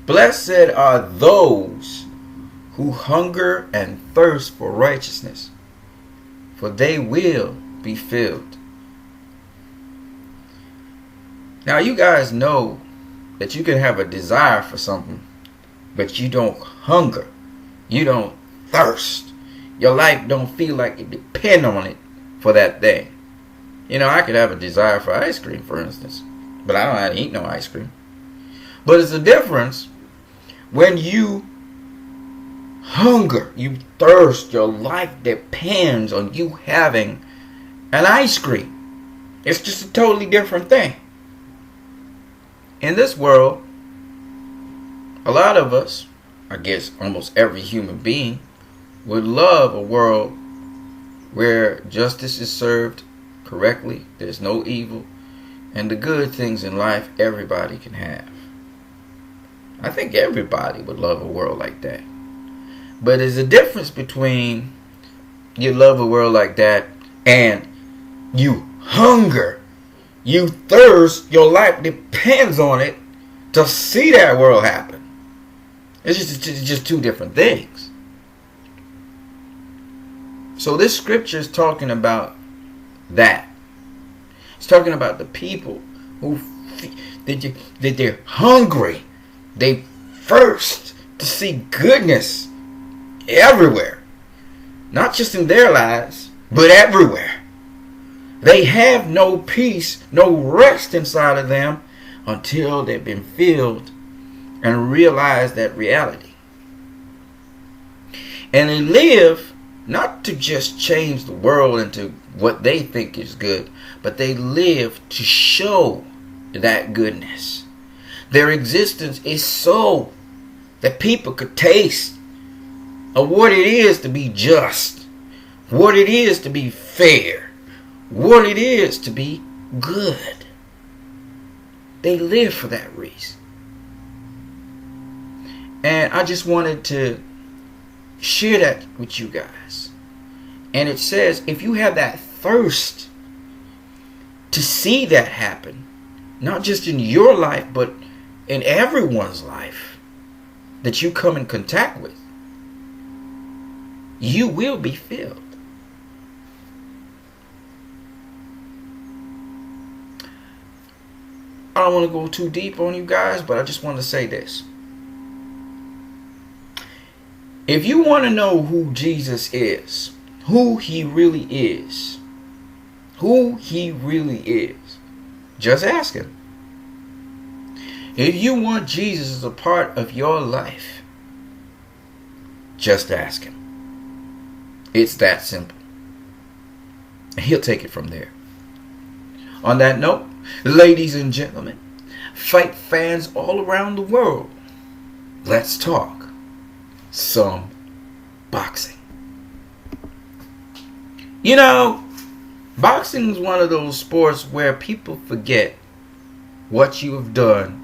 Blessed are those who hunger and thirst for righteousness, for they will be filled. Now you guys know that you can have a desire for something, but you don't hunger. You don't thirst. Your life don't feel like it depends on it for that thing. You know, I could have a desire for ice cream, for instance, but I don't have to eat no ice cream. But it's a difference when you hunger, you thirst, your life depends on you having an ice cream. It's just a totally different thing. In this world, a lot of us, I guess almost every human being, would love a world where justice is served correctly, there's no evil, and the good things in life everybody can have. I think everybody would love a world like that. But there's a difference between you love a world like that and you hunger, you thirst, your life depends on it to see that world happen. It's just two different things. So this scripture is talking about that. It's talking about the people who that they're hungry, they thirst to see goodness everywhere, not just in their lives, but everywhere. They have no peace, no rest inside of them until they've been filled and realize that reality. And they live not to just change the world into what they think is good, but they live to show that goodness. Their existence is so that people could taste of what it is to be just, what it is to be fair, what it is to be good. They live for that reason. And I just wanted to share that with you guys. And it says, if you have that thirst to see that happen, not just in your life, but in everyone's life that you come in contact with, you will be filled. I don't want to go too deep on you guys, but I just want to say this. If you want to know who Jesus is, who he really is, just ask him. If you want Jesus as a part of your life, just ask him. It's that simple. And he'll take it from there. On that note, ladies and gentlemen, fight fans all around the world, let's talk some boxing. You know, boxing is one of those sports where people forget what you have done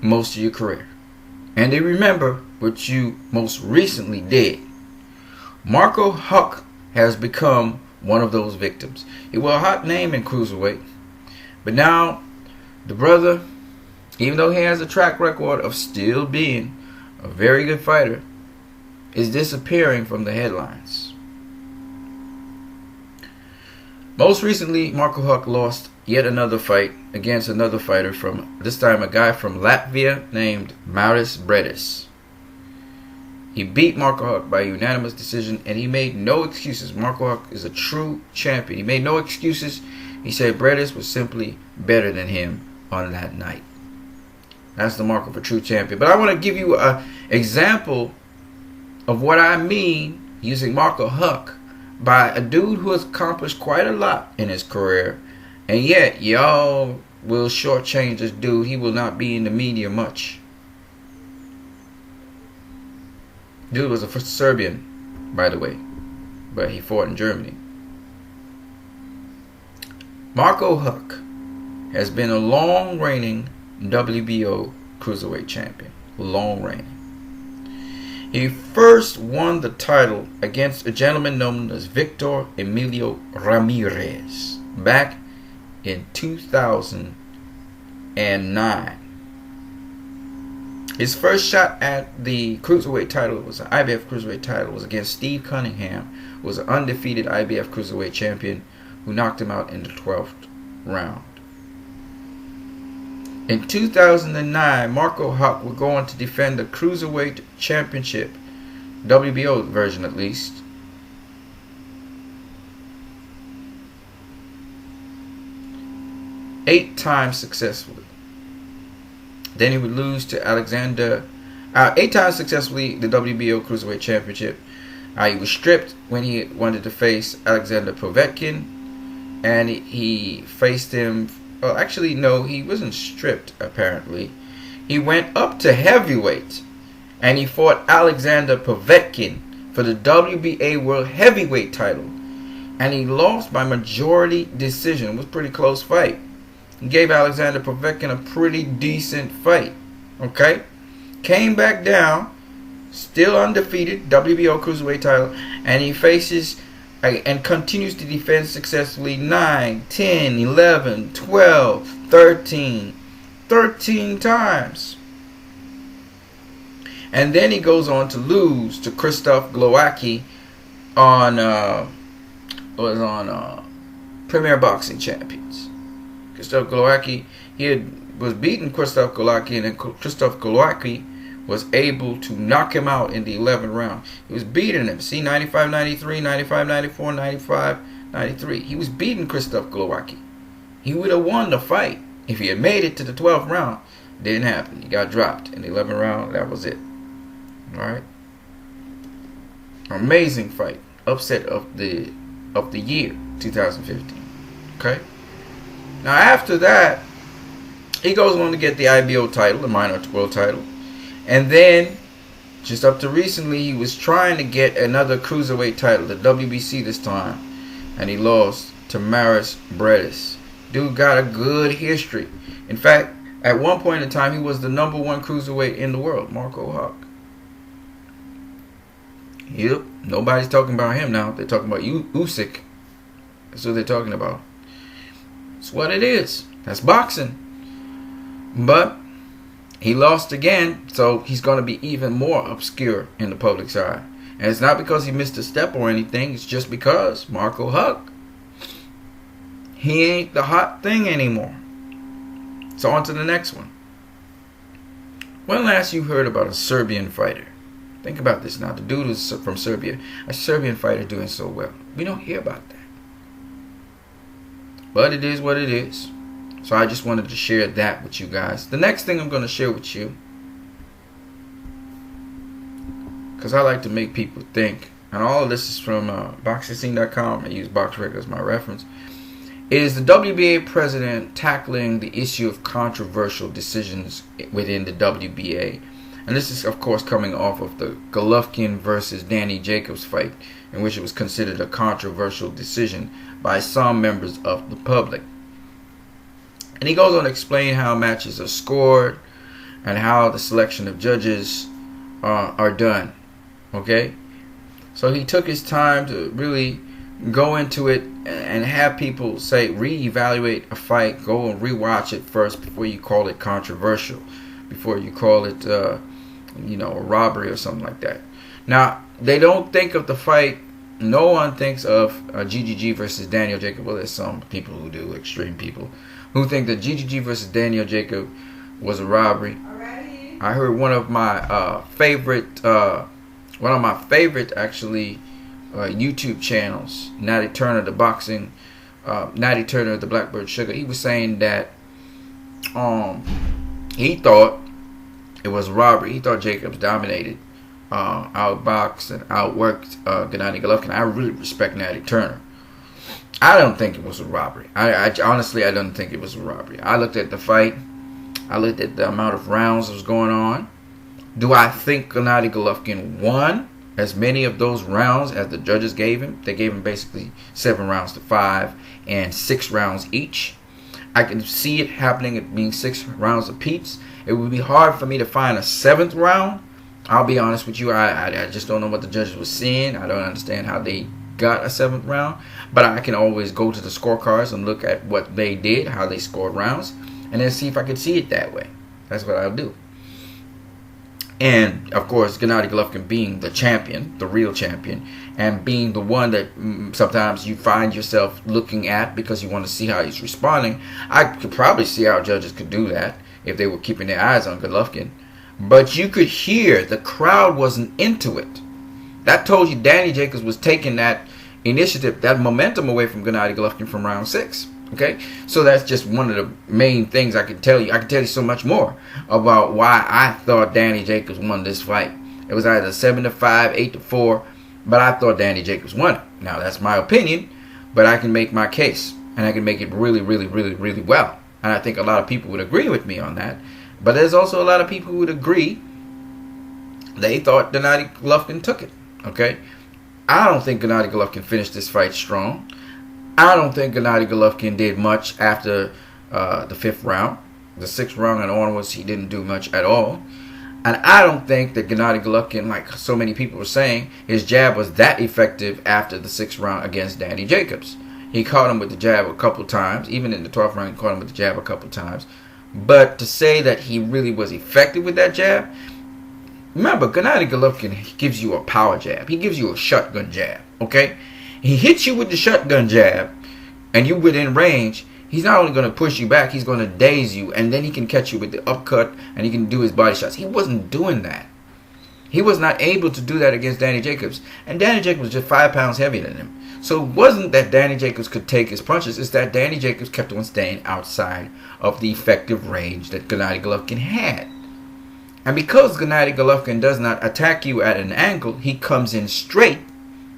most of your career, and they remember what you most recently did. Marco Huck has become one of those victims. He was a hot name in cruiserweight, but now the brother, even though he has a track record of still being a very good fighter, is disappearing from the headlines. Most recently, Marco Huck lost yet another fight against another fighter from, this time a guy from Latvia named Maris Bredis. He beat Marco Huck by unanimous decision, and he made no excuses. Marco Huck is a true champion. He made no excuses. He said Bredis was simply better than him on that night. That's the mark of a true champion. But I want to give you an example of what I mean using Marco Huck by a dude who has accomplished quite a lot in his career, and yet y'all will shortchange this dude. He will not be in the media much. Dude was a Serbian, by the way, but he fought in Germany. Marco Huck has been a long reigning WBO cruiserweight champion. Long reigning. He first won the title against a gentleman known as Victor Emilio Ramirez back in 2009. His first shot at the cruiserweight title was an IBF cruiserweight title was against Steve Cunningham, who was an undefeated IBF cruiserweight champion, who knocked him out in the 12th round. In 2009, Marco Huck would go on to defend the Cruiserweight Championship, WBO version at least. Eight times successfully. Then he would lose to Alexander. 8 times successfully the WBO Cruiserweight Championship. He was stripped when he wanted to face Alexander Povetkin. And he faced him. Well, actually, no, he wasn't stripped, apparently. He went up to heavyweight. And he fought Alexander Povetkin for the WBA World Heavyweight title. And he lost by majority decision. It was a pretty close fight. He gave Alexander Povetkin a pretty decent fight. Okay? Came back down. Still undefeated. WBO Cruiserweight title. And he faces and continues to defend successfully 9, 10, 11, 12, 13. 13 times. And then he goes on to lose to Krzysztof Glowacki on Premier Boxing Champions. Krzysztof Glowacki, was beating Krzysztof Glowacki, and then Krzysztof Glowacki was able to knock him out in the 11th round. He was beating him. See, 95-93, 95-94, 95-93. He was beating Krzysztof Glowacki. He would have won the fight if he had made it to the 12th round. Didn't happen. He got dropped in the 11th round. That was it. Alright. Amazing fight. Upset of the year 2015. Okay. Now after that, he goes on to get the IBO title, the minor world title. And then, just up to recently, he was trying to get another cruiserweight title, the WBC this time. And he lost to Maris Bredis. Dude got a good history. In fact, at one point in time, he was the #1 cruiserweight in the world, Marco Huck. Yep, nobody's talking about him now. They're talking about Usyk. That's what they're talking about. It's what it is. That's boxing. But he lost again, so he's going to be even more obscure in the public's eye. And it's not because he missed a step or anything. It's just because Marco Huck, he ain't the hot thing anymore. So on to the next one. When last you heard about a Serbian fighter? Think about this now. The dude is from Serbia. A Serbian fighter doing so well. We don't hear about that. But it is what it is. So I just wanted to share that with you guys. The next thing I'm going to share with you, because I like to make people think, and all of this is from BoxingScene.com. I use BoxRec as my reference. Is the WBA president tackling the issue of controversial decisions within the WBA? And this is, of course, coming off of the Golovkin versus Danny Jacobs fight, in which it was considered a controversial decision by some members of the public. And he goes on to explain how matches are scored and how the selection of judges are done. Okay? So he took his time to really go into it and have people say, reevaluate a fight, go and rewatch it first before you call it controversial, before you call it a robbery or something like that. Now, they don't think of the fight, no one thinks of GGG versus Daniel Jacob. Well, there's some people who do, extreme people, who think that GGG versus Daniel Jacob was a robbery. Alrighty. I heard one of my favorite actually YouTube channels, Natty Turner, the boxing, Natty Turner, the Blackbird Sugar. He was saying that he thought it was a robbery. He thought Jacobs dominated, outboxed and outworked Gennady Golovkin. I really respect Natty Turner. I don't think it was a robbery. I honestly don't think it was a robbery. I looked at the fight. I looked at the amount of rounds that was going on. Do I think Gennady Golovkin won as many of those rounds as the judges gave him? They gave him basically 7 rounds to 5 and 6 rounds each. I can see it happening at being 6 rounds apiece. It would be hard for me to find a 7th round. I'll be honest with you. I just don't know what the judges were seeing. I don't understand how they got a 7th round. But I can always go to the scorecards and look at what they did, how they scored rounds, and then see if I could see it that way. That's what I'll do. And of course, Gennady Golovkin being the champion, the real champion, and being the one that sometimes you find yourself looking at because you want to see how he's responding. I could probably see how judges could do that if they were keeping their eyes on Golovkin. But you could hear the crowd wasn't into it. That told you Danny Jacobs was taking that initiative, that momentum away from Gennady Golovkin from round 6. Okay, so that's just one of the main things I can tell you. I can tell you so much more about why I thought Danny Jacobs won this fight. It was either 7-5, 8-4, but I thought Danny Jacobs won it. Now that's my opinion, but I can make my case, and I can make it really, really, really, really well. And I think a lot of people would agree with me on that. But there's also a lot of people who would agree. They thought Gennady Golovkin took it. Okay, I don't think Gennady Golovkin finished this fight strong. I don't think Gennady Golovkin did much after the 5th round. The 6th round and onwards, he didn't do much at all. And I don't think that Gennady Golovkin, like so many people were saying, his jab was that effective after the 6th round against Danny Jacobs. He caught him with the jab a couple times. Even in the 12th round, he caught him with the jab a couple times. But to say that he really was effective with that jab, remember, Gennady Golovkin gives you a power jab. He gives you a shotgun jab, okay? He hits you with the shotgun jab, and you within range. He's not only going to push you back, he's going to daze you, and then he can catch you with the upcut, and he can do his body shots. He wasn't doing that. He was not able to do that against Danny Jacobs. And Danny Jacobs was just 5 pounds heavier than him. So it wasn't that Danny Jacobs could take his punches. It's that Danny Jacobs kept on staying outside of the effective range that Gennady Golovkin had. And because Gennady Golovkin does not attack you at an angle, he comes in straight.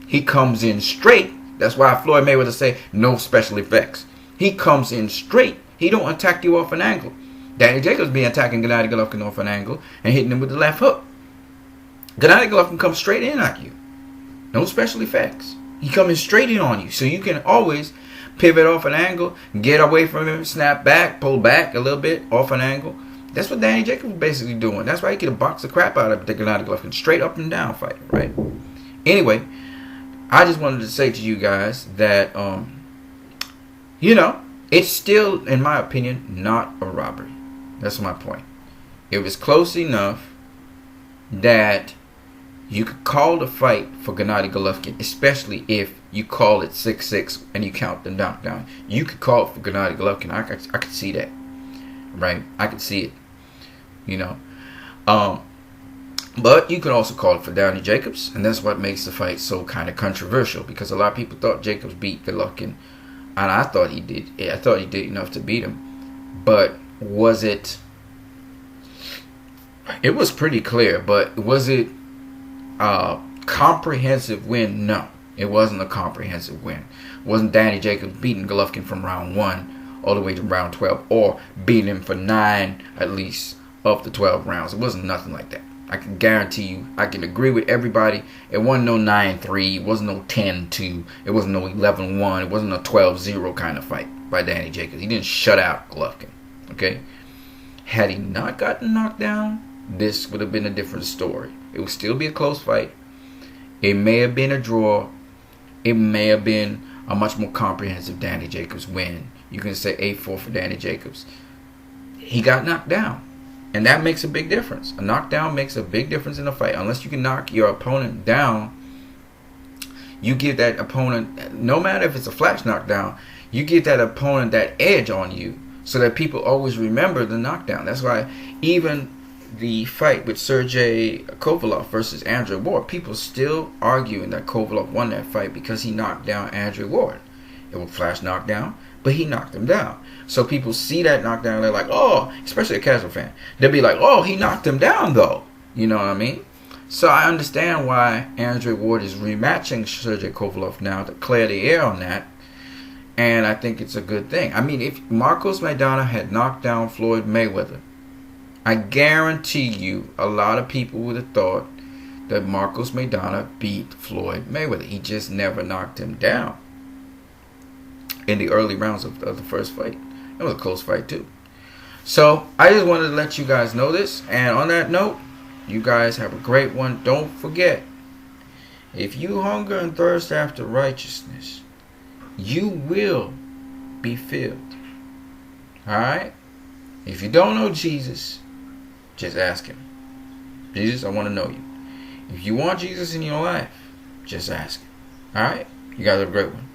He comes in straight. That's why Floyd Mayweather say no special effects. He comes in straight. He don't attack you off an angle. Danny Jacobs be attacking Gennady Golovkin off an angle and hitting him with the left hook. Gennady Golovkin comes straight in at you. No special effects. He comes straight in on you. So you can always pivot off an angle, get away from him, snap back, pull back a little bit off an angle. That's what Danny Jacobs was basically doing. That's why he could have boxed the crap out of Gennady Golovkin. Straight up and down fight, right? Anyway, I just wanted to say to you guys that, it's still, in my opinion, not a robbery. That's my point. It was close enough that you could call the fight for Gennady Golovkin, especially if you call it 6-6 and you count the knockdown. You could call it for Gennady Golovkin. I could see that, right? I could see it, But you could also call it for Danny Jacobs, and that's what makes the fight so kind of controversial, because a lot of people thought Jacobs beat Golovkin, and I thought he did. Yeah, I thought he did enough to beat him. But was it? It was pretty clear, but was it a comprehensive win? No, it wasn't a comprehensive win. It wasn't Danny Jacobs beating Golovkin from round 1 all the way to round 12, or beating him for 9 at least of the 12 rounds. It wasn't nothing like that. I can guarantee you, I can agree with everybody. It wasn't no 9-3. It wasn't no 10-2. It wasn't no 11-1. It wasn't a 12-0 kind of fight by Danny Jacobs. He didn't shut out Golovkin. Okay? Had he not gotten knocked down, this would have been a different story. It would still be a close fight. It may have been a draw. It may have been a much more comprehensive Danny Jacobs win. You can say 8-4 for Danny Jacobs. He got knocked down. And that makes a big difference. A knockdown makes a big difference in a fight. Unless you can knock your opponent down, you give that opponent, no matter if it's a flash knockdown, you give that opponent that edge on you so that people always remember the knockdown. That's why even the fight with Sergey Kovalev versus Andre Ward, people still arguing that Kovalev won that fight because he knocked down Andre Ward. It was a flash knockdown, but he knocked him down. So people see that knockdown and they're like, oh, especially a casual fan. They'll be like, oh, he knocked him down though. You know what I mean? So I understand why Andre Ward is rematching Sergey Kovalev now to clear the air on that. And I think it's a good thing. I mean, if Marcos Maidana had knocked down Floyd Mayweather, I guarantee you a lot of people would have thought that Marcos Maidana beat Floyd Mayweather. He just never knocked him down in the early rounds of the first fight. It was a close fight too. So I just wanted to let you guys know this. And on that note, you guys have a great one. Don't forget, if you hunger and thirst after righteousness, you will be filled. Alright? If you don't know Jesus, just ask him. Jesus, I want to know you. If you want Jesus in your life, just ask him. All right? You guys have a great one.